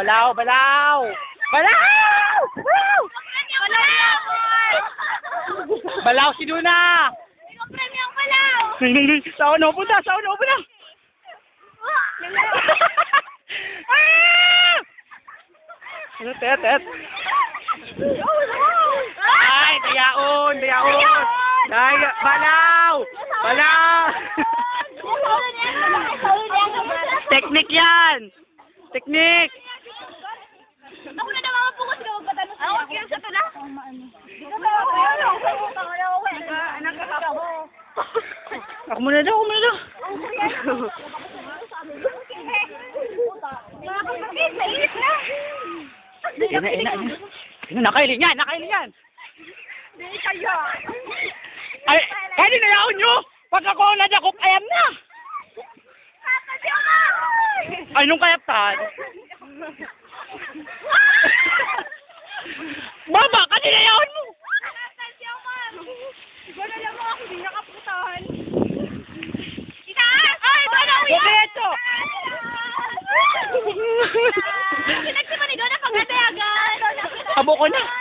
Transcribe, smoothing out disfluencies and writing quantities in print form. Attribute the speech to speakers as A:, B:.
A: balaw, balaw! Balaw! Balaw! Balaw si Luna!
B: Premyong balaw!
A: Sa uno po na! Sa uno po na! Ano, tet? Ay, dayaon! Dayaon! Balaw! Balaw! Teknik yan! Teknik!
B: Ako na naman mapukus ka magpatanong sa'yo. Ako kaya sa tula?
A: Ako muna daw, ako muna daw. Nakailing yan, nakailing yan. Ay, kaya nayaon nyo. Pag ako nadakok, ayam na. Ay, nung kayaptan. Baba, kanina yaon mo.
B: Gano'n lang mo ako, di nakaputahan. Itaas! Ay, balaw yan!
A: Bobeto!
B: Pinagsimanigo na pagkatayagan.
A: Abo ko na.